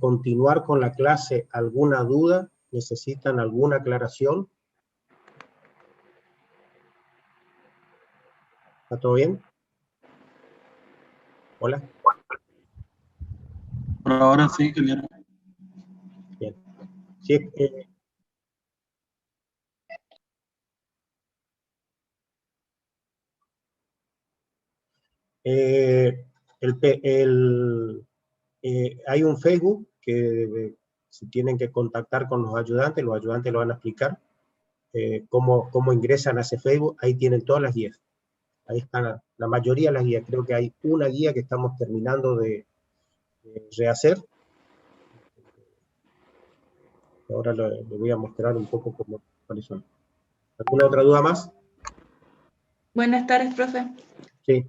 continuar con la clase, ¿alguna duda? ¿Necesitan alguna aclaración? ¿Está todo bien? Hola. Por ahora sí, ingeniero. Bien. Sí, hay un Facebook que se tienen que contactar con los ayudantes lo van a explicar cómo ingresan a ese Facebook. Ahí tienen todas las guías. Ahí están la mayoría de las guías. Creo que hay una guía que estamos terminando de rehacer. Ahora le voy a mostrar un poco cuáles son. ¿Alguna otra duda más? Buenas tardes, profe. Sí.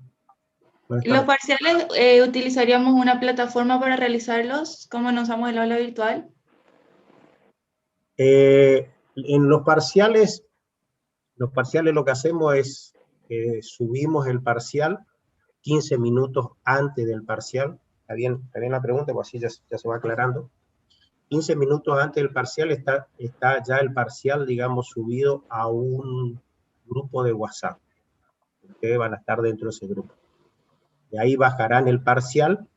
Buenas Los tardes. parciales, ¿utilizaríamos una plataforma para realizarlos? ¿Cómo nos usamos el aula virtual? En los parciales lo que hacemos es subimos el parcial 15 minutos antes del parcial. Está bien la pregunta, pues así ya se va aclarando. 15 minutos antes del parcial está ya el parcial, digamos, subido a un grupo de WhatsApp. Ustedes van a estar dentro de ese grupo. De ahí bajarán el parcial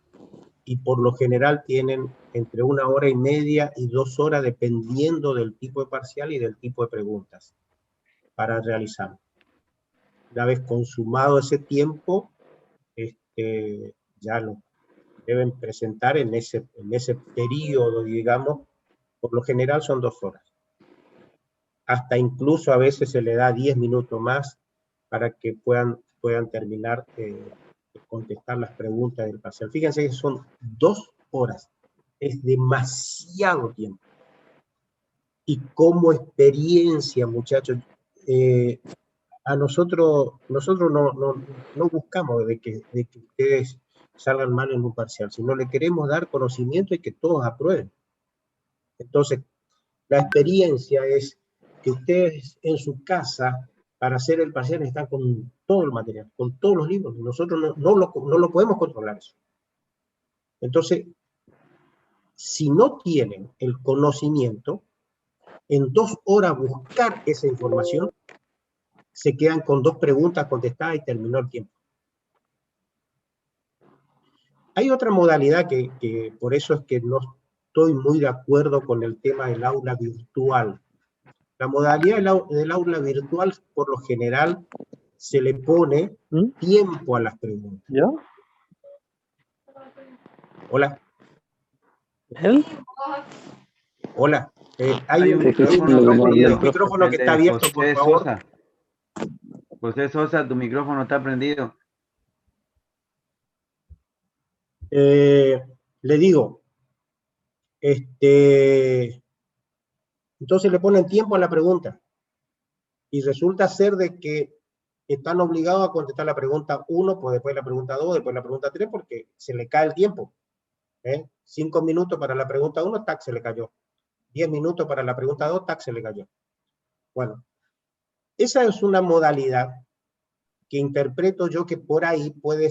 y por lo general tienen entre 1 hora y media y 2 horas, dependiendo del tipo de parcial y del tipo de preguntas para realizar. Una vez consumado ese tiempo, ya lo deben presentar en ese periodo, digamos, por lo general son 2 horas. Hasta incluso a veces se le da 10 minutos más para que puedan terminar de contestar las preguntas del parcial. Fíjense que son 2 horas. Es demasiado tiempo. Y como experiencia, muchachos, a nosotros no buscamos de que ustedes salgan mal en un parcial, sino le queremos dar conocimiento y que todos aprueben. Entonces, la experiencia es que ustedes en su casa, para hacer el parcial, están con todo el material, con todos los libros. Nosotros no lo podemos controlar eso. Entonces, si no tienen el conocimiento, en 2 horas buscar esa información, se quedan con 2 preguntas contestadas y terminó el tiempo. Hay otra modalidad que por eso es que no estoy muy de acuerdo con el tema del aula virtual. La modalidad del aula virtual, por lo general, se le pone tiempo a las preguntas. ¿Yo? Hola. ¿Él? Hola. Hay un micrófono que está abierto, por favor. José Sosa, tu micrófono está prendido. Le digo, entonces le ponen tiempo a la pregunta. Y resulta ser de que están obligados a contestar la pregunta 1, pues después la pregunta 2, después la pregunta 3, porque se le cae el tiempo. 5 minutos para la pregunta 1, tac, se le cayó. 10 minutos para la pregunta 2, tac, se le cayó. Bueno, esa es una modalidad que interpreto yo que por ahí puede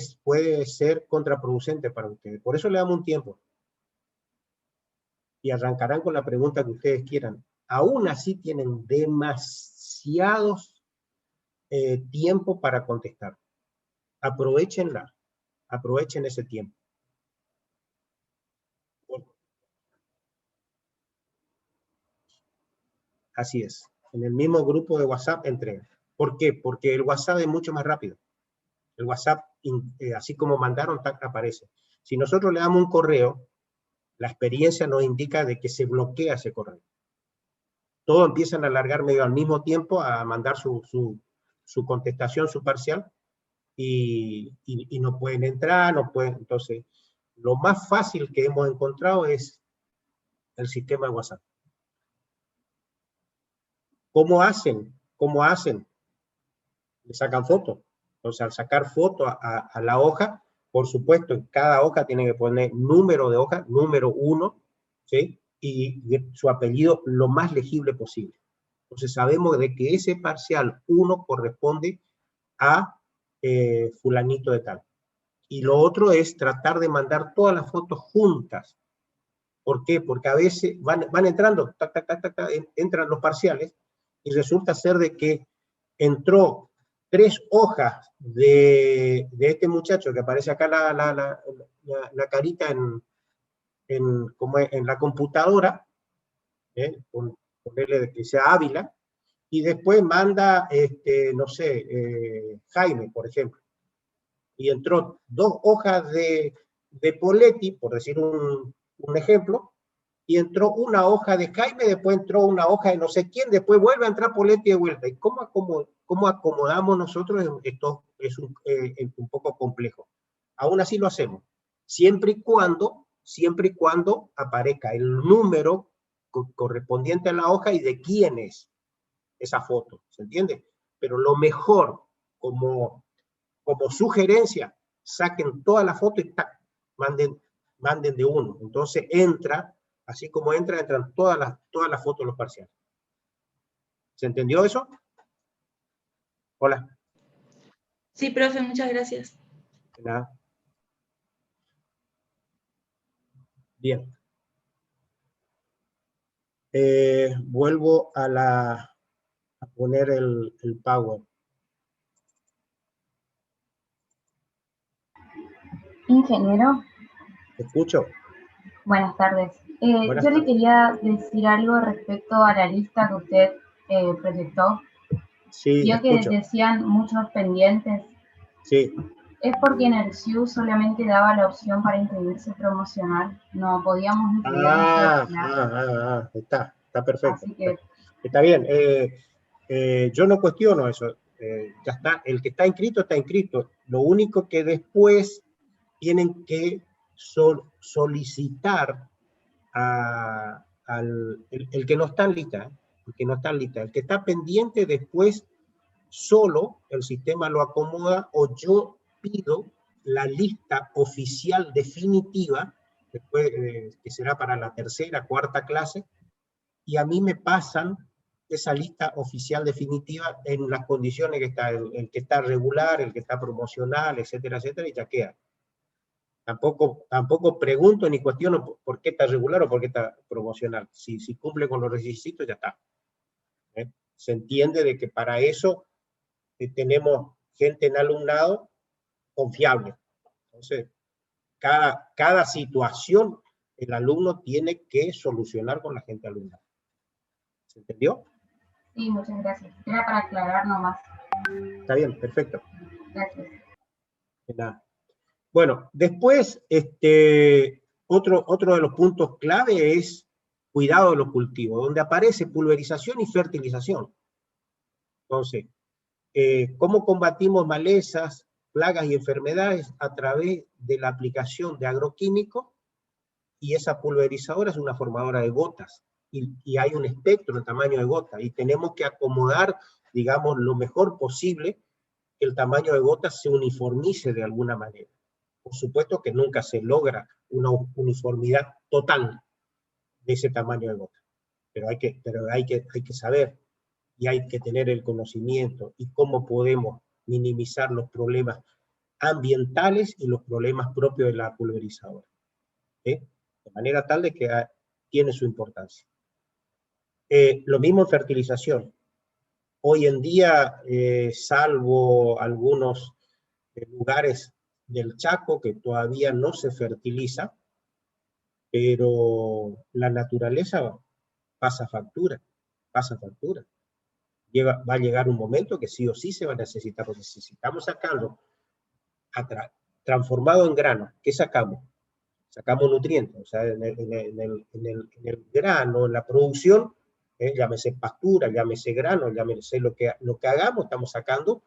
ser contraproducente para ustedes. Por eso le damos un tiempo. Y arrancarán con la pregunta que ustedes quieran. Aún así tienen demasiados tiempo para contestar. Aprovechenla. Aprovechen ese tiempo. Así es. En el mismo grupo de WhatsApp entregan. ¿Por qué? Porque el WhatsApp es mucho más rápido. El WhatsApp, así como mandaron, aparece. Si nosotros le damos un correo, la experiencia nos indica de que se bloquea ese correo. Todos empiezan a alargar medio al mismo tiempo a mandar su contestación, su parcial, y no pueden entrar, no pueden. Entonces, lo más fácil que hemos encontrado es el sistema de WhatsApp. ¿Cómo hacen? ¿Cómo hacen? Le sacan fotos. Entonces, al sacar foto a la hoja, por supuesto, en cada hoja tienen que poner número de hoja, número 1, ¿sí? Y su apellido lo más legible posible. Entonces, sabemos de que ese parcial 1 corresponde a fulanito de tal. Y lo otro es tratar de mandar todas las fotos juntas. ¿Por qué? Porque a veces van entrando, tac, tac, tac, tac, tac, entran los parciales, y resulta ser de que entró 3 hojas de este muchacho, que aparece acá la carita como en la computadora, ponerle que sea Ávila, y después manda, no sé, Jaime, por ejemplo. Y entró 2 hojas de Poletti, por decir un ejemplo, y entró una hoja de Jaime, después entró una hoja de no sé quién, después vuelve a entrar Poletti de vuelta. ¿Y cómo acomodamos nosotros? Esto es un poco complejo. Aún así lo hacemos, siempre y cuando aparezca el número correspondiente a la hoja y de quién es esa foto, ¿se entiende? Pero lo mejor, como sugerencia, saquen toda la foto y ¡tac! manden de uno. Entonces entra, así como entran todas las fotos de los parciales. ¿Se entendió eso? Hola. Sí, profe, muchas gracias. Nada. Bien. Vuelvo a poner el Power. Ingeniero, ¿Te escucho? buenas tardes. Buenas Yo le tardes. quería decir algo respecto a la lista que usted proyectó. Sí, Vio que escucho. decían muchos pendientes. Sí. Es porque en el SIU solamente daba la opción para inscribirse promocional. No podíamos inscribirnos regular. Está perfecto. Así que Está bien. Yo no cuestiono eso. Ya está. El que está inscrito, está inscrito. Lo único que después tienen que solicitar el que no está en lista, el que no está en lista. El que está pendiente después, solo el sistema lo acomoda, o yo pido la lista oficial definitiva, después, que será para la 3ª, 4ª clase, y a mí me pasan esa lista oficial definitiva en las condiciones que está, el que está regular, el que está promocional, etcétera, etcétera, y ya queda. Tampoco pregunto ni cuestiono por qué está regular o por qué está promocional. Si cumple con los requisitos, ya está. Se entiende de que para eso tenemos gente en alumnado confiable. Entonces, cada situación el alumno tiene que solucionar con la gente alumnada. ¿Se entendió? sí, muchas gracias. Era para aclarar nomás. Está bien, perfecto. Gracias. De nada. Bueno, después, otro de los puntos clave es cuidado de los cultivos, donde aparece pulverización y fertilización. Entonces, ¿cómo combatimos malezas, plagas y enfermedades? A través de la aplicación de agroquímicos, y esa pulverizadora es una formadora de gotas, y hay un espectro de tamaño de gota, y tenemos que acomodar, digamos, lo mejor posible que el tamaño de gotas se uniformice de alguna manera. Por supuesto que nunca se logra una uniformidad total de ese tamaño de gota, pero hay que saber, y hay que tener el conocimiento, y cómo podemos minimizar los problemas ambientales y los problemas propios de la pulverizadora, de manera tal de que tiene su importancia. Lo mismo en fertilización. Hoy en día, salvo algunos lugares del Chaco que todavía no se fertiliza, pero la naturaleza pasa factura. Va a llegar un momento que sí o sí se va a necesitar, porque si estamos sacando transformado en grano, ¿qué sacamos? Sacamos nutrientes, o sea, en el grano, en la producción, llámese pastura, llámese grano, llámese lo que hagamos, estamos sacando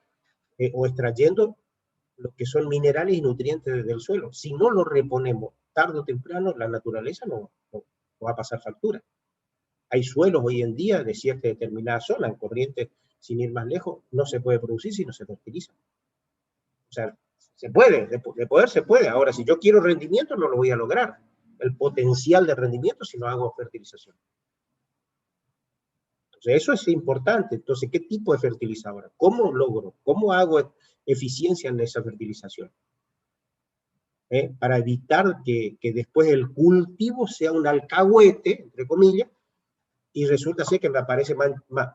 o extrayendo lo que son minerales y nutrientes del suelo. Si no lo reponemos tarde o temprano, la naturaleza no va a pasar factura. Hay suelos hoy en día de cierta determinada zona, en Corrientes, sin ir más lejos, no se puede producir si no se fertiliza. O sea, se puede, de poder se puede. Ahora, si yo quiero rendimiento, no lo voy a lograr. El potencial de rendimiento si no hago fertilización. Entonces, eso es importante. Entonces, ¿qué tipo de fertilizadora? ¿Cómo logro? ¿Cómo hago eficiencia en esa fertilización? para evitar que después el cultivo sea un alcahuete, entre comillas, y resulta ser que me aparecen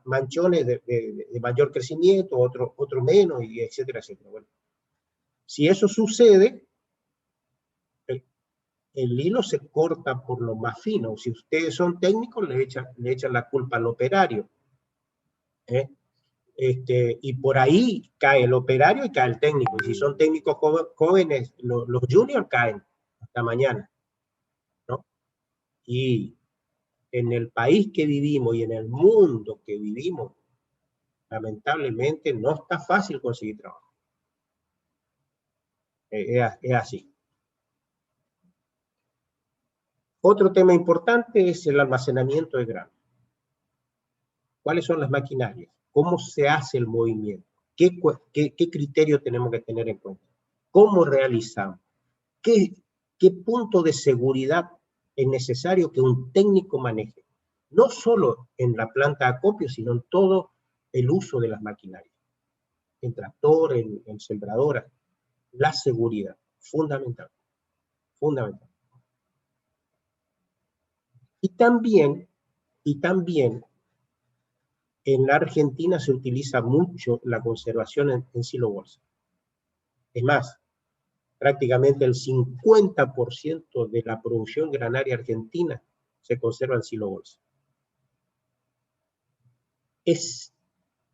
manchones de mayor crecimiento, otro menos, y etcétera, etcétera. Bueno, si eso sucede, el hilo se corta por lo más fino. Si ustedes son técnicos, le echan la culpa al operario. Y por ahí cae el operario y cae el técnico. Y si son técnicos jóvenes, los juniors caen hasta mañana, ¿no? Y en el país que vivimos y en el mundo que vivimos, lamentablemente no está fácil conseguir trabajo. Es así. Otro tema importante es el almacenamiento de grano. ¿Cuáles son las maquinarias? ¿Cómo se hace el movimiento? ¿Qué criterio tenemos que tener en cuenta? ¿Cómo realizamos? ¿Qué punto de seguridad es necesario que un técnico maneje? No solo en la planta de acopio, sino en todo el uso de las maquinarias. En tractor, en sembradora. La seguridad, fundamental. Fundamental. Y también en la Argentina se utiliza mucho la conservación en silo bolsa. Es más, prácticamente el 50% de la producción granaria argentina se conserva en silo bolsa.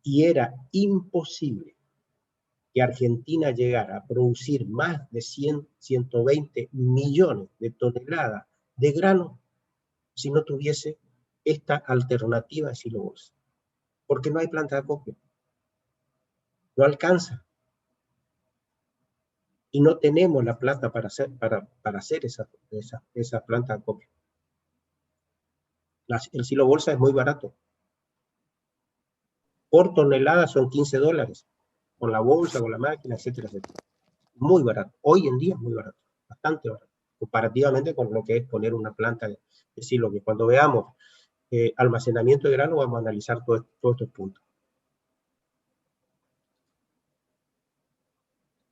Y era imposible que Argentina llegara a producir más de 120 millones de toneladas de grano si no tuviese esta alternativa de silo bolsa. Porque no hay planta de acopio. No alcanza. Y no tenemos la plata para hacer esa planta de acopio. El silo bolsa es muy barato. Por tonelada son $15. Con la bolsa, con la máquina, etcétera, etcétera. Muy barato. Hoy en día es muy barato. Bastante barato. Comparativamente con lo que es poner una planta de silo, que cuando veamos almacenamiento de grano vamos a analizar todos estos puntos.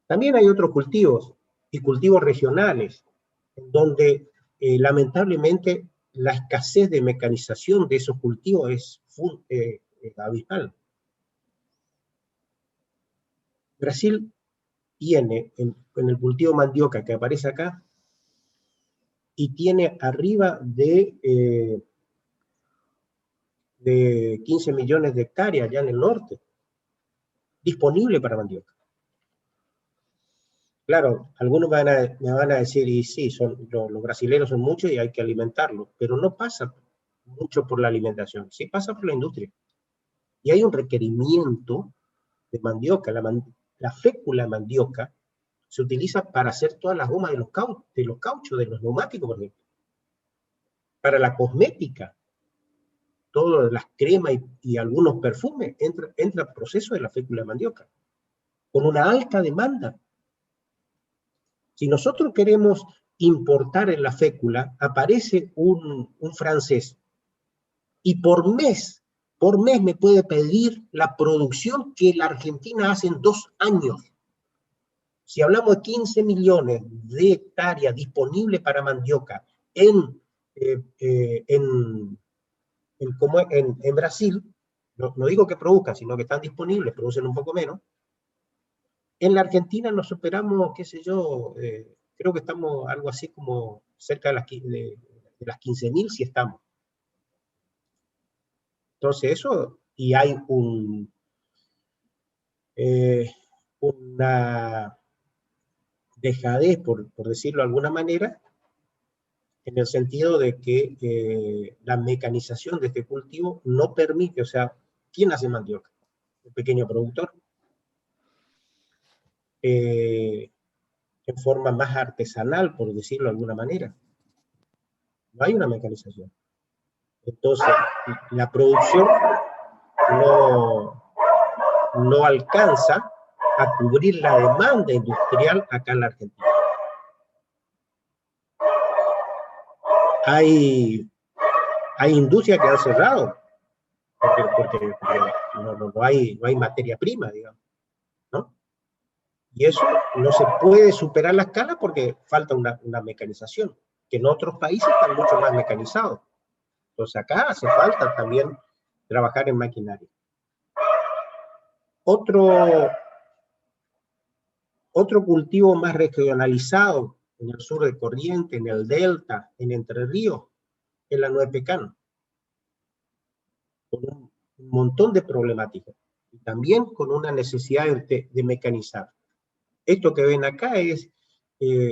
También hay otros cultivos, y cultivos regionales, en donde lamentablemente la escasez de mecanización de esos cultivos es abismal. Brasil tiene en el cultivo mandioca que aparece acá, y tiene arriba de 15 millones de hectáreas allá en el norte, disponible para mandioca. Claro, algunos me van a decir, y sí, los brasileños son muchos y hay que alimentarlos, pero no pasa mucho por la alimentación, sí pasa por la industria. Y hay un requerimiento de mandioca. La fécula de mandioca se utiliza para hacer todas las gomas de los cauchos, de los neumáticos, por ejemplo. Para la cosmética, todas las cremas y algunos perfumes, entra el proceso de la fécula de mandioca, con una alta demanda. Si nosotros queremos importar en la fécula, aparece un francés y por mes me puede pedir la producción que la Argentina hace en 2 años. Si hablamos de 15 millones de hectáreas disponibles para mandioca en Brasil, no digo que produzcan, sino que están disponibles, producen un poco menos. En la Argentina nos superamos, qué sé yo, creo que estamos algo así como cerca de las 15.000 si estamos. Entonces eso, y hay una dejadez, por decirlo de alguna manera, en el sentido de que la mecanización de este cultivo no permite, o sea, ¿quién hace mandioca? El pequeño productor. En forma más artesanal, por decirlo de alguna manera. No hay una mecanización. Entonces, la producción no alcanza a cubrir la demanda industrial acá en la Argentina. Hay industrias que han cerrado porque no hay materia prima, digamos, ¿no? Y eso no se puede superar la escala porque falta una mecanización, que en otros países están mucho más mecanizados. Entonces acá hace falta también trabajar en maquinaria. Otro cultivo más regionalizado en el sur de Corrientes, en el Delta, en Entre Ríos, es la nuez pecan, con un montón de problemáticas, y también con una necesidad de mecanizar. Esto que ven acá es,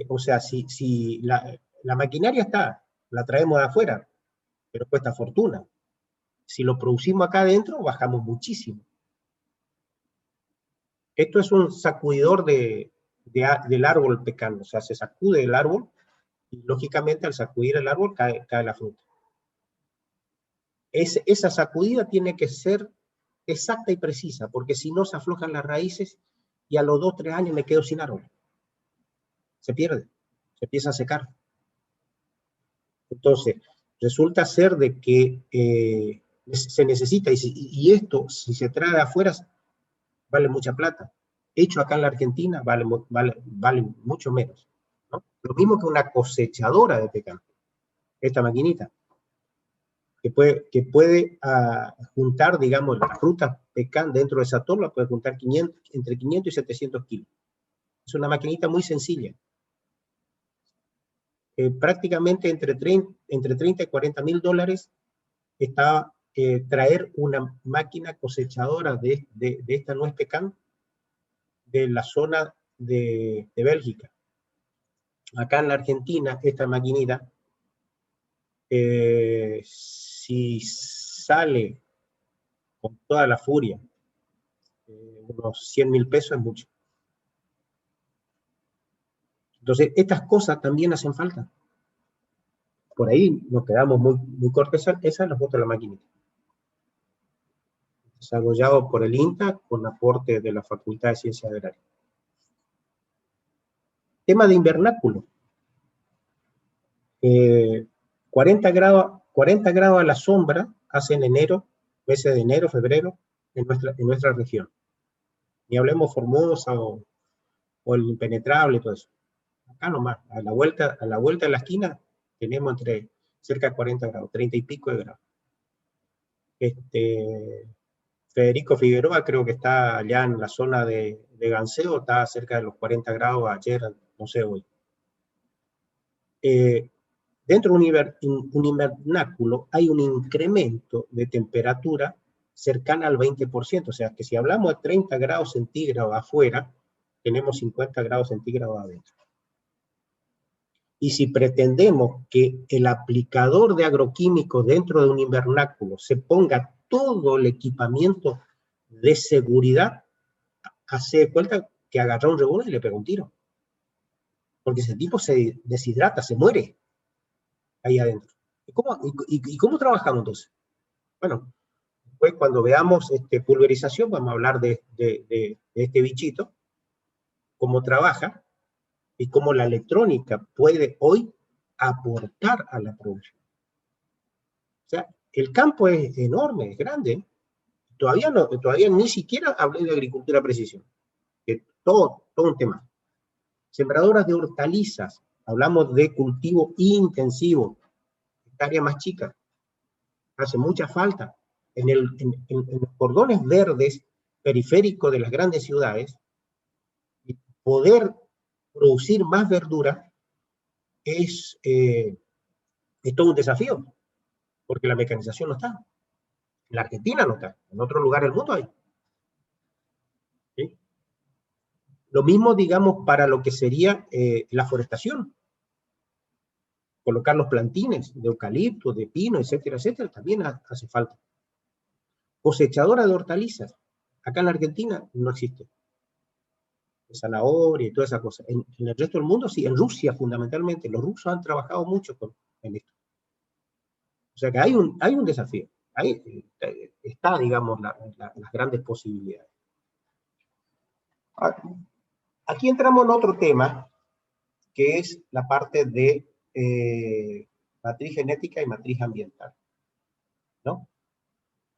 o sea, si la maquinaria está, la traemos de afuera, pero cuesta fortuna. Si lo producimos acá adentro, bajamos muchísimo. Esto es un sacudidor del árbol pecan, o sea, se sacude el árbol, y lógicamente al sacudir el árbol cae la fruta. Esa sacudida tiene que ser exacta y precisa, porque si no se aflojan las raíces y a los 2 o 3 años me quedo sin árbol. Se pierde, se empieza a secar. Entonces, resulta ser de que se necesita, y esto, si se trae de afuera, vale mucha plata. Hecho acá en la Argentina, vale mucho menos, ¿no? Lo mismo que una cosechadora de pecan, esta maquinita, que puede juntar, digamos, las frutas pecan dentro de esa torla, puede juntar entre 500 y 700 kilos. Es una maquinita muy sencilla. Prácticamente entre 30 y 40 mil dólares está traer una máquina cosechadora de esta nuez pecan de la zona de Bélgica. Acá en la Argentina, esta maquinita, si sale con toda la furia, unos 100.000 pesos es mucho. Entonces, estas cosas también hacen falta. Por ahí nos quedamos muy cortos. Esa la foto de la maquinita. Desarrollado por el INTA con aporte de la Facultad de Ciencias Agrarias. Tema de invernáculo. 40 grados a la sombra hace en enero, meses de enero, febrero, en nuestra región. Ni hablemos Formosa o el Impenetrable y todo eso. Acá nomás, a la vuelta de la esquina, tenemos cerca de 40 grados, 30 y pico de grados. Federico Figueroa creo que está allá en la zona de Ganseo, está cerca de los 40 grados ayer, no sé hoy. Dentro de un invernáculo hay un incremento de temperatura cercana al 20%, o sea que si hablamos de 30 grados centígrados afuera, tenemos 50 grados centígrados adentro. Y si pretendemos que el aplicador de agroquímicos dentro de un invernáculo se ponga todo el equipamiento de seguridad, hace cuenta que agarra un revólver y le pega un tiro. Porque ese tipo se deshidrata, se muere ahí adentro. ¿Y cómo trabajamos entonces? Bueno, después cuando veamos pulverización, vamos a hablar de este bichito, cómo trabaja, y cómo la electrónica puede hoy aportar a la producción. O sea, el campo es enorme, es grande. Todavía ni siquiera hablé de agricultura precisión. Que todo un tema. Sembradoras de hortalizas. Hablamos de cultivo intensivo. Hectárea más chica. Hace mucha falta. En los cordones verdes periféricos de las grandes ciudades, poder producir más verdura es todo un desafío, porque la mecanización no está. En la Argentina no está, en otro lugar del mundo hay. ¿Sí? Lo mismo, digamos, para lo que sería la forestación. Colocar los plantines de eucalipto, de pino, etcétera, etcétera, también hace falta. Cosechadora de hortalizas. Acá en la Argentina no existe. De zanahoria y toda esa cosa. En el resto del mundo sí, en Rusia fundamentalmente. Los rusos han trabajado mucho en esto. O sea que hay un desafío. Ahí está, digamos, las grandes posibilidades. Aquí entramos en otro tema, que es la parte de matriz genética y matriz ambiental, ¿no?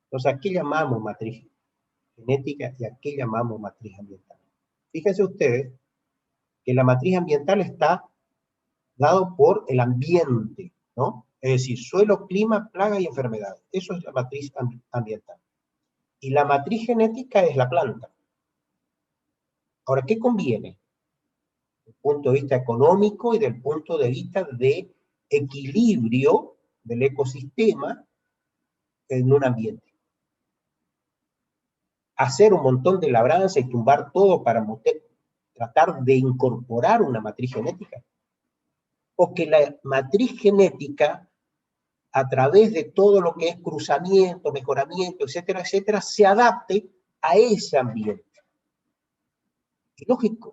Entonces, ¿a qué llamamos matriz genética y a qué llamamos matriz ambiental? Fíjense ustedes que la matriz ambiental está dado por el ambiente, ¿no? Es decir, suelo, clima, plaga y enfermedades. Eso es la matriz ambiental. Y la matriz genética es la planta. Ahora, ¿qué conviene? Desde el punto de vista económico y del punto de vista de equilibrio del ecosistema en un ambiente. Hacer un montón de labranza y tumbar todo para tratar de incorporar una matriz genética. O que la matriz genética, a través de todo lo que es cruzamiento, mejoramiento, etcétera, etcétera, se adapte a ese ambiente. Es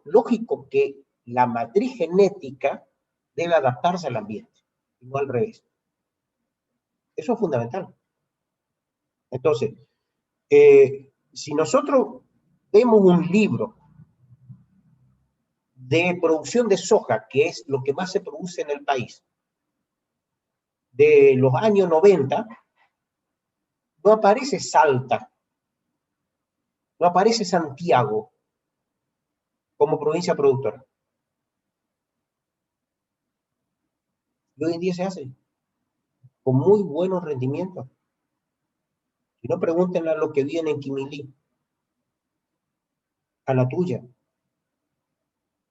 lógico que la matriz genética debe adaptarse al ambiente, y no al revés. Eso es fundamental. Entonces, si nosotros vemos un libro de producción de soja, que es lo que más se produce en el país, de los años 90, no aparece Salta, no aparece Santiago como provincia productora. Y hoy en día se hace con muy buenos rendimientos. Si no, pregúntenle a los que viven en Quimilí, a la tuya,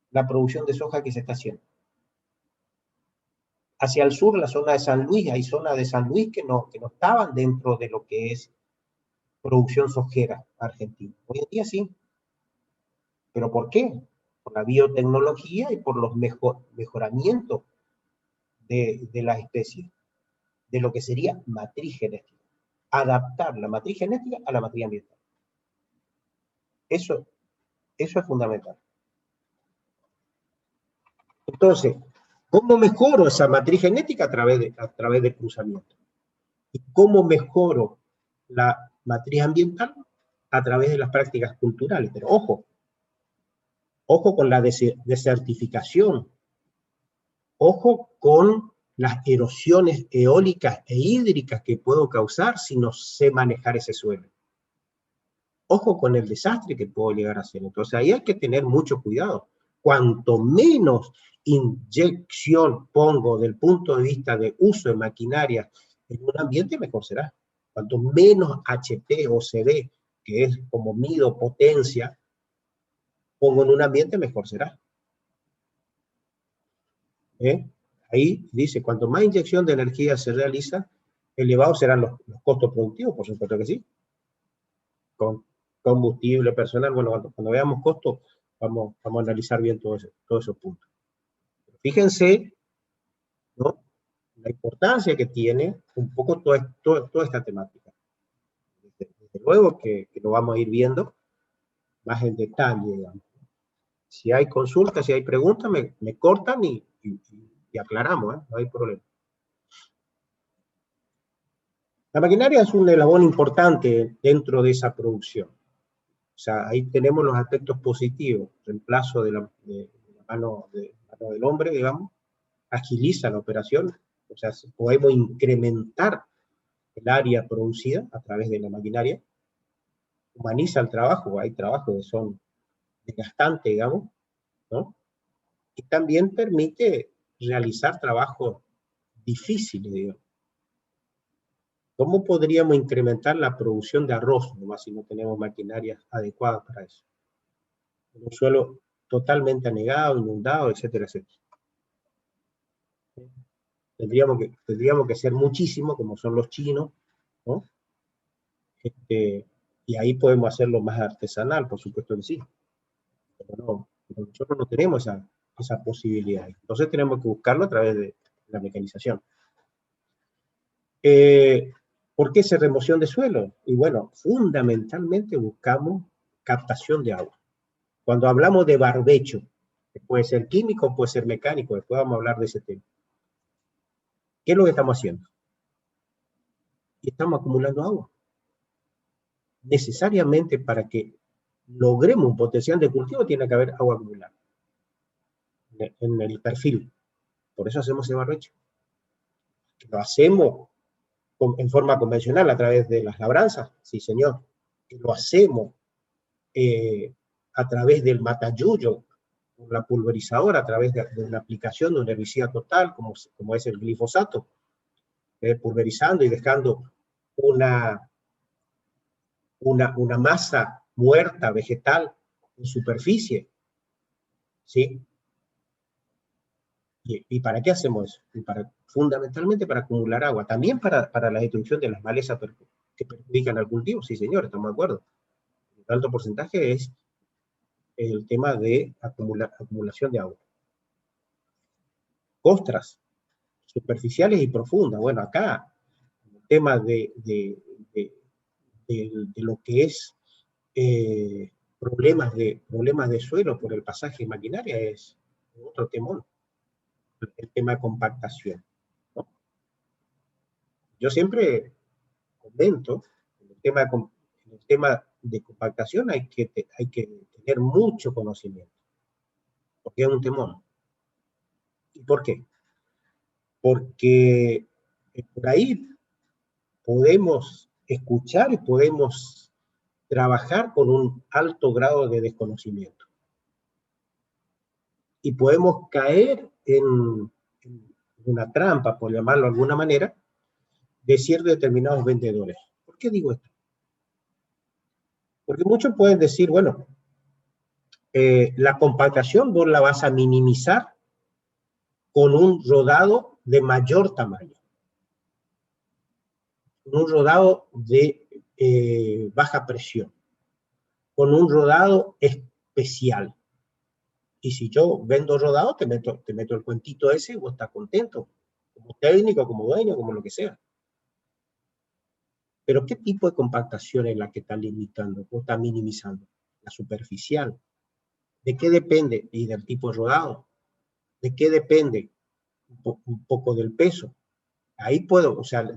la producción de soja que se está haciendo. Hacia el sur, la zona de San Luis, hay zonas de San Luis que no estaban dentro de lo que es producción sojera argentina. Hoy en día sí. ¿Pero por qué? Por la biotecnología y por los mejoramientos de las especies, de lo que sería matriz genética. Adaptar la matriz genética a la matriz ambiental. Eso es fundamental. Entonces, ¿cómo mejoro esa matriz genética? A través de cruzamiento. ¿Y cómo mejoro la matriz ambiental? A través de las prácticas culturales. Pero ojo con la desertificación, ojo con las erosiones eólicas e hídricas que puedo causar si no sé manejar ese suelo. Ojo con el desastre que puedo llegar a hacer. Entonces ahí hay que tener mucho cuidado. Cuanto menos inyección pongo del punto de vista de uso de maquinaria en un ambiente, mejor será. Cuanto menos HP o CD, que es como mido potencia, pongo en un ambiente, mejor será. Ahí dice, cuanto más inyección de energía se realiza, elevados serán los costos productivos, por supuesto que sí. Con combustible, personal, bueno, cuando veamos costos, vamos a analizar bien todos esos puntos. Pero fíjense, ¿no?, la importancia que tiene un poco toda esta temática. Desde luego que lo vamos a ir viendo más en detalle, digamos. Si hay consultas, si hay preguntas, me cortan y aclaramos, no hay problema. La maquinaria es un eslabón importante dentro de esa producción. O sea, ahí tenemos los aspectos positivos, reemplazo de la mano del hombre, digamos, agiliza la operación, o sea, podemos incrementar el área producida a través de la maquinaria, humaniza el trabajo, hay trabajos que son desgastantes, digamos, ¿no? Y también permite realizar trabajos difíciles, digamos. ¿Cómo podríamos incrementar la producción de arroz, nomás si no tenemos maquinarias adecuadas para eso? En un suelo totalmente anegado, inundado, etcétera, etcétera. Tendríamos que ser muchísimo, como son los chinos, ¿no? Y ahí podemos hacerlo más artesanal, por supuesto que sí. Pero nosotros no tenemos esa posibilidad. Entonces tenemos que buscarlo a través de la mecanización. ¿Por qué esa remoción de suelo? Y bueno, fundamentalmente buscamos captación de agua. Cuando hablamos de barbecho, que puede ser químico, puede ser mecánico, después vamos a hablar de ese tema. ¿Qué es lo que estamos haciendo? Y estamos acumulando agua. Necesariamente para que logremos un potencial de cultivo tiene que haber agua acumulada en el perfil. Por eso hacemos ese barbecho. Lo hacemos en forma convencional a través de las labranzas, sí señor. Lo hacemos a través del matayuyo, la pulverizadora, a través de la aplicación de un herbicida total, como es el glifosato, pulverizando y dejando una masa muerta, vegetal, en superficie, ¿sí? ¿Y para qué hacemos eso? Fundamentalmente para acumular agua, también para la destrucción de las malezas que perjudican al cultivo, sí señor, estamos de acuerdo. El alto porcentaje es el tema de acumulación de agua. Costras superficiales y profundas. Bueno, acá el tema de lo que es problemas de suelo por el pasaje de maquinaria es otro temor, el tema de compactación, ¿no? Yo siempre comento, en el tema de compactación hay que tener mucho conocimiento, porque es un temor. ¿Y por qué? Porque por ahí podemos escuchar y podemos trabajar con un alto grado de desconocimiento. Y podemos caer en una trampa, por llamarlo de alguna manera, de ciertos determinados vendedores. ¿Por qué digo esto? Porque muchos pueden decir, bueno, la compactación vos la vas a minimizar con un rodado de mayor tamaño, con un rodado de baja presión, con un rodado especial. Y si yo vendo rodado, te meto el cuentito ese y vos estás contento, como técnico, como dueño, como lo que sea. Pero ¿qué tipo de compactación es la que está limitando o está minimizando? La superficial. ¿De qué depende? Y del tipo de rodado. ¿De qué depende? Un poco del peso. Ahí puedo, o sea,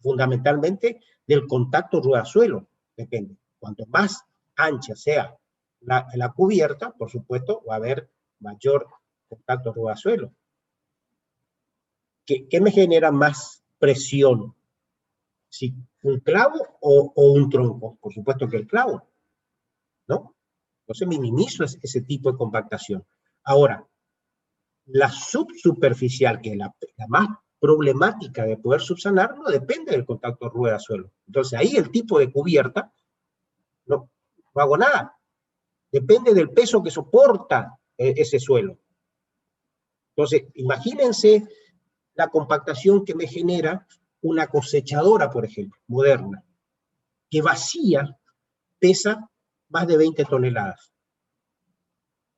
fundamentalmente del contacto rueda-suelo, depende. Cuanto más ancha sea la cubierta, por supuesto, va a haber mayor contacto rueda-suelo. ¿Qué me genera más presión? ¿Si un clavo o un tronco? Por supuesto que el clavo, ¿no? Entonces minimizo ese tipo de compactación. Ahora, la subsuperficial, que es la más problemática de poder subsanar, no depende del contacto rueda-suelo. Entonces ahí el tipo de cubierta, no hago nada. Depende del peso que soporta ese suelo. Entonces, imagínense la compactación que me genera una cosechadora, por ejemplo, moderna, que vacía pesa más de 20 toneladas.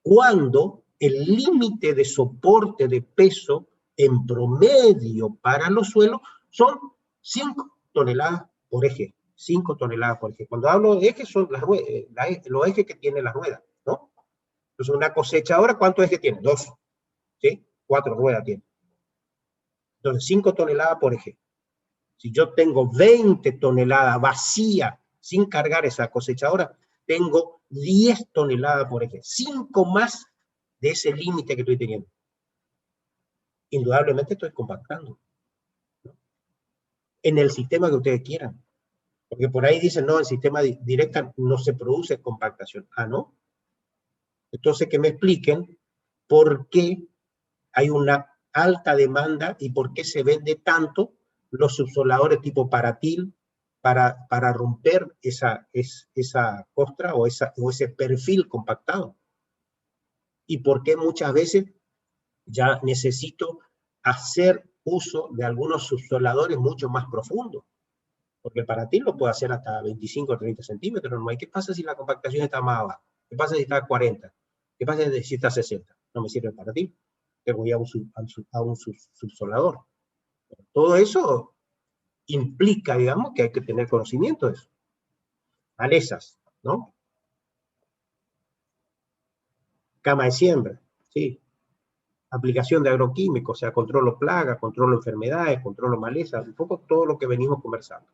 Cuando el límite de soporte de peso en promedio para los suelos son 5 toneladas por eje. 5 toneladas por eje. Cuando hablo de ejes, son los ejes que tiene la rueda, ¿no? Entonces, una cosechadora, ¿cuántos ejes tiene? 2, ¿sí? 4 ruedas tiene. Entonces, 5 toneladas por eje. Si yo tengo 20 toneladas vacía, sin cargar esa cosechadora, tengo 10 toneladas por eje. 5 más de ese límite que estoy teniendo. Indudablemente estoy compactando, ¿no? En el sistema que ustedes quieran. Porque por ahí dicen, no, en sistema directa no se produce compactación. Ah, ¿no? Entonces que me expliquen por qué hay una alta demanda y por qué se vende tanto los subsoladores tipo Paratil para romper esa costra o ese perfil compactado. Y por qué muchas veces ya necesito hacer uso de algunos subsoladores mucho más profundos. Porque el Paratil lo puedo hacer hasta 25 o 30 centímetros. ¿No? ¿Qué pasa si la compactación está más abajo? ¿Qué pasa si está a 40? ¿Qué pasa si está a 60? No me sirve el Paratil. Tengo ya un subsolador. Todo eso implica, digamos, que hay que tener conocimiento de eso. Malezas, ¿no? Cama de siembra, sí. Aplicación de agroquímicos, o sea, controlo plagas, controlo enfermedades, controlo malezas, un poco todo lo que venimos conversando.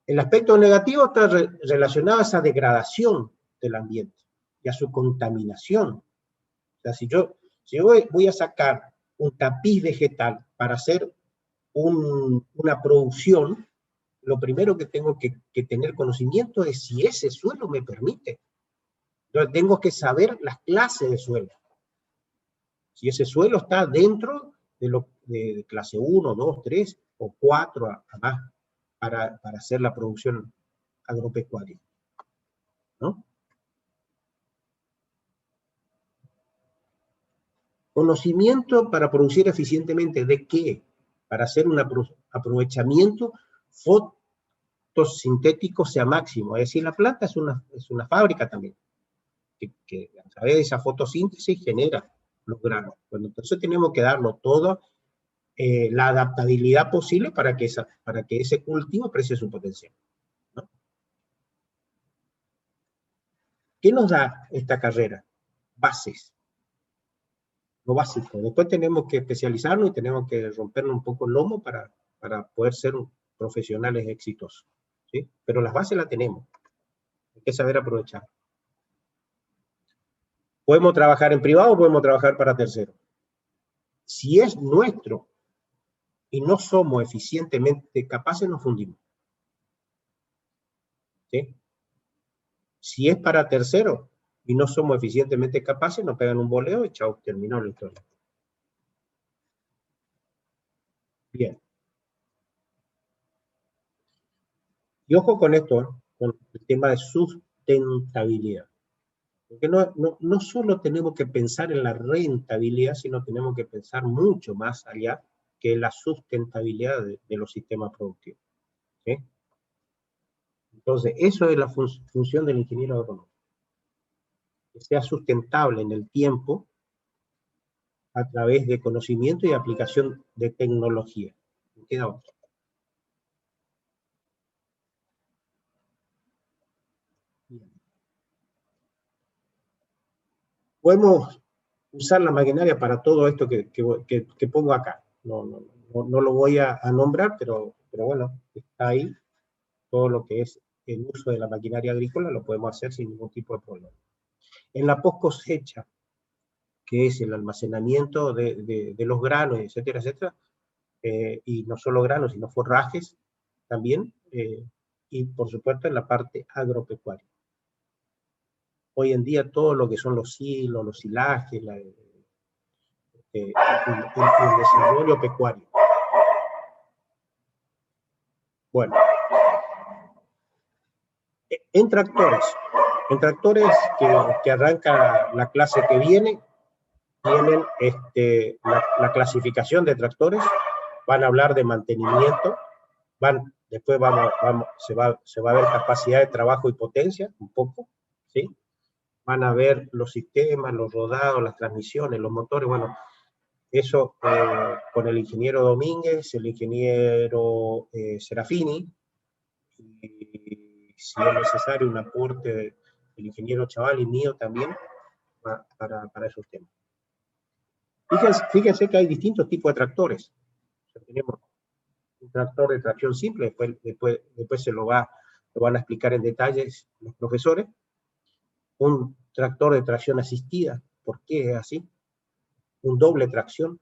El aspecto negativo está relacionado a esa degradación del ambiente y a su contaminación. O sea, si yo voy a sacar un tapiz vegetal para hacer una producción, lo primero que tengo que tener conocimiento es si ese suelo me permite. Entonces tengo que saber las clases de suelo. Si ese suelo está dentro de clase 1, 2, 3 o 4 a más para hacer la producción agropecuaria, ¿no? Conocimiento para producir eficientemente, ¿de qué? Para hacer un aprovechamiento fotosintético sea máximo. Es decir, la planta es una fábrica también, que a través de esa fotosíntesis genera los granos. Bueno, entonces tenemos que darlo todo, la adaptabilidad posible para que ese cultivo exprese su potencial, ¿no? ¿Qué nos da esta carrera? Bases. Lo básico. Después tenemos que especializarnos y tenemos que rompernos un poco el lomo para poder ser profesionales exitosos, ¿sí? Pero las bases las tenemos. Hay que saber aprovechar. Podemos trabajar en privado o podemos trabajar para terceros. Si es nuestro y no somos eficientemente capaces, nos fundimos, ¿sí? Si es para terceros y no somos eficientemente capaces, nos pegan un boleo y chao, terminó la historia. Bien. Y ojo con esto, con el tema de sustentabilidad. Porque no solo tenemos que pensar en la rentabilidad, sino tenemos que pensar mucho más allá que la sustentabilidad de los sistemas productivos, ¿sí? Entonces, eso es la función del ingeniero agrónomo. Que sea sustentable en el tiempo a través de conocimiento y aplicación de tecnología. ¿Me queda otro? Bien. Podemos usar la maquinaria para todo esto que pongo acá. No lo voy a nombrar, pero bueno, está ahí. Todo lo que es el uso de la maquinaria agrícola lo podemos hacer sin ningún tipo de problema. En la post cosecha, que es el almacenamiento de los granos, etcétera, etcétera, y no solo granos, sino forrajes también, y por supuesto en la parte agropecuaria. Hoy en día todo lo que son los silos, los silajes, el desarrollo pecuario. Bueno, en tractores que arranca la clase que viene, tienen la clasificación de tractores, van a hablar de mantenimiento, después se va a ver capacidad de trabajo y potencia, un poco, ¿sí? Van a ver los sistemas, los rodados, las transmisiones, los motores, bueno, eso con el ingeniero Domínguez, el ingeniero Serafini, y si es necesario un aporte del ingeniero Chaval y mío también para esos temas. Fíjense que hay distintos tipos de tractores. O sea, tenemos un tractor de tracción simple, después se lo van a explicar en detalles los profesores. Un tractor de tracción asistida, ¿por qué es así? Un doble tracción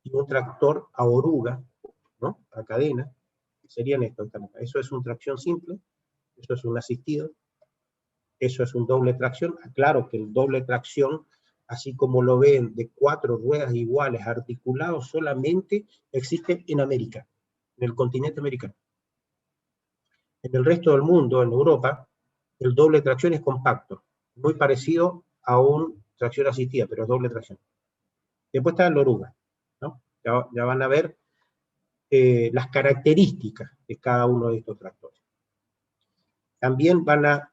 y un tractor a oruga, ¿no? A cadena, serían estos. Eso es un tracción simple, eso es un asistido, eso es un doble tracción. Claro que el doble tracción, así como lo ven, de 4 ruedas iguales articulados, solamente existe en América, en el continente americano. En el resto del mundo, en Europa, el doble tracción es compacto, muy parecido a un tracción asistida, pero es doble tracción. Después está la oruga, ¿no? Ya van a ver las características de cada uno de estos tractores. También van a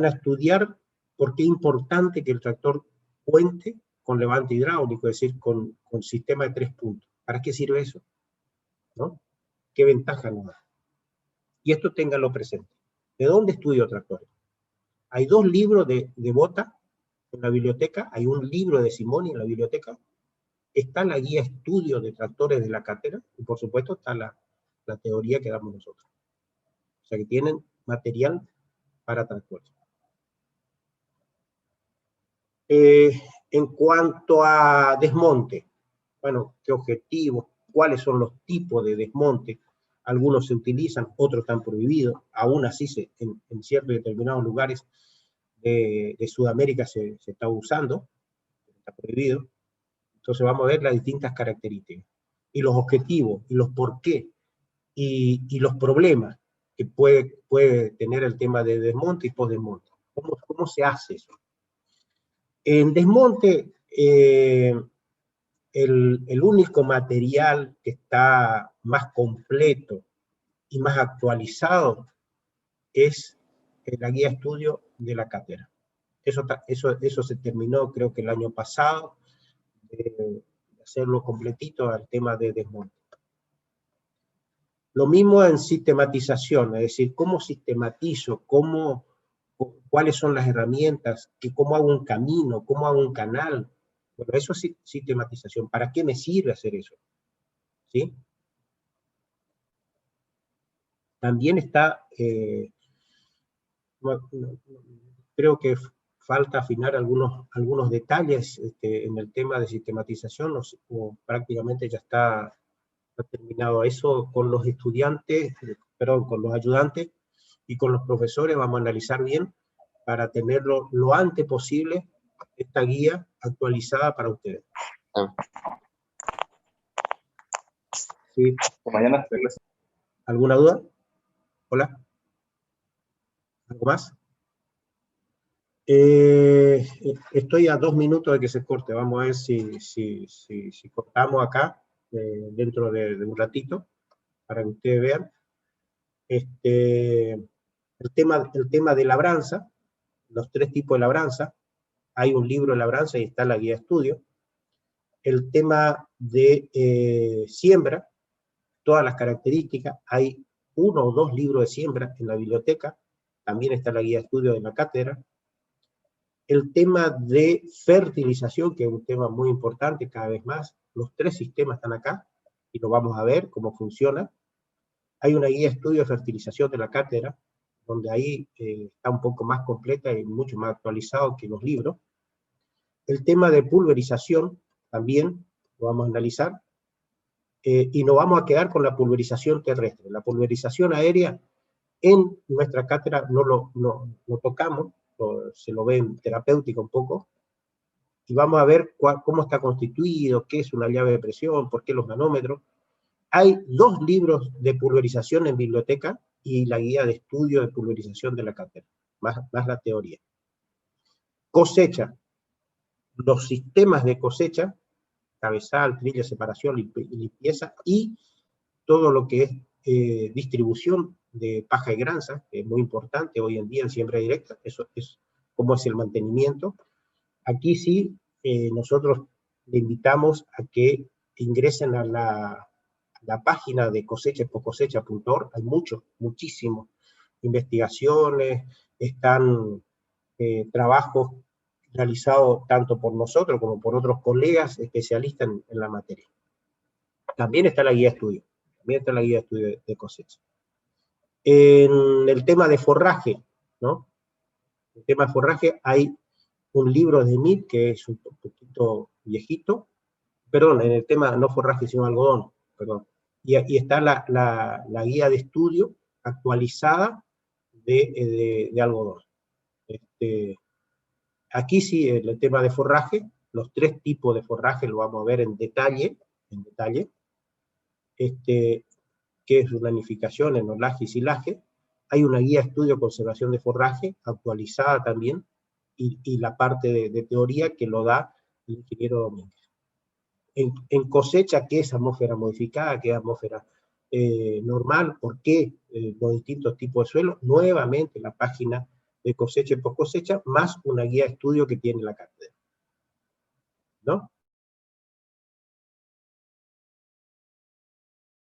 estudiar por qué es importante que el tractor cuente con levante hidráulico, es decir, con sistema de 3 puntos. ¿Para qué sirve eso? ¿No? ¿Qué ventaja nos da? Y esto ténganlo presente. ¿De dónde estudio tractores? Hay 2 libros de Bota en la biblioteca, hay un libro de Simoni en la biblioteca, está la guía estudio de tractores de la cátedra, y por supuesto está la teoría que damos nosotros. O sea que tienen material para tractores. En cuanto a desmonte, bueno, ¿qué objetivos? ¿Cuáles son los tipos de desmonte? algunos se utilizan, otros están prohibidos, aún así en ciertos determinados lugares de Sudamérica se está usando, está prohibido. Entonces vamos a ver las distintas características, y los objetivos, y los por qué, y los problemas que puede tener el tema de desmonte y postdesmonte. ¿Cómo se hace eso? En desmonte, el único material que está más completo y más actualizado es la guía de estudio de la cátedra. Eso se terminó, creo que el año pasado, de hacerlo completito al tema de desmonte. Lo mismo en sistematización, es decir, cómo sistematizo, cuáles son las herramientas, cómo hago un camino, cómo hago un canal. Bueno, eso es sistematización. ¿Para qué me sirve hacer eso? ¿Sí? También está, creo que falta afinar algunos detalles en el tema de sistematización, o prácticamente ya está terminado eso con los estudiantes, perdón, con los ayudantes y con los profesores. Vamos a analizar bien para tenerlo lo antes posible, esta guía actualizada para ustedes. ¿Sí? Mañana. ¿Alguna duda? Hola. ¿Algo más? Estoy a 2 minutos de que se corte. Vamos a ver si cortamos acá dentro de un ratito para que ustedes vean. El tema de labranza, los 3 tipos de labranza. Hay un libro de labranza y está la guía de estudio. El tema de siembra, todas las características. Hay 1 o 2 libros de siembra en la biblioteca. También está la guía de estudio de la cátedra. El tema de fertilización, que es un tema muy importante cada vez más. Los 3 sistemas están acá y lo vamos a ver cómo funciona. Hay una guía de estudio de fertilización de la cátedra, donde ahí está un poco más completa y mucho más actualizado que los libros. El tema de pulverización también lo vamos a analizar. Y nos vamos a quedar con la pulverización terrestre. La pulverización aérea en nuestra cátedra no lo tocamos, se lo ve en terapéutica un poco, y vamos a ver cómo está constituido, qué es una llave de presión, por qué los manómetros. Hay 2 libros de pulverización en biblioteca y la guía de estudio de pulverización de la cátedra, más la teoría. Cosecha, los sistemas de cosecha, cabezal, trilla, separación, limpieza, y todo lo que es distribución de paja y granza, que es muy importante hoy en día en siembra directa. Eso es cómo es el mantenimiento. Aquí sí, nosotros le invitamos a que ingresen a la página de cosecha.org. Hay muchísimas investigaciones, están trabajos realizados tanto por nosotros como por otros colegas especialistas en la materia. También está la guía de estudio. También está la guía de estudio de cosecha. En el tema de forraje, ¿no? El tema de forraje, hay un libro de MIT que es un poquito viejito, perdón, en el tema no forraje sino algodón, perdón, y está la guía de estudio actualizada de algodón. Aquí sí, el tema de forraje, los 3 tipos de forraje lo vamos a ver en detalle, qué es planificación, enolaje y silaje. Hay una guía de estudio de conservación de forraje actualizada también, y la parte de teoría que lo da el ingeniero Domínguez. En cosecha, ¿qué es atmósfera modificada? ¿Qué es atmósfera normal? ¿Por qué los distintos tipos de suelo? Nuevamente la página de cosecha y post cosecha, más una guía de estudio que tiene la cátedra, ¿no?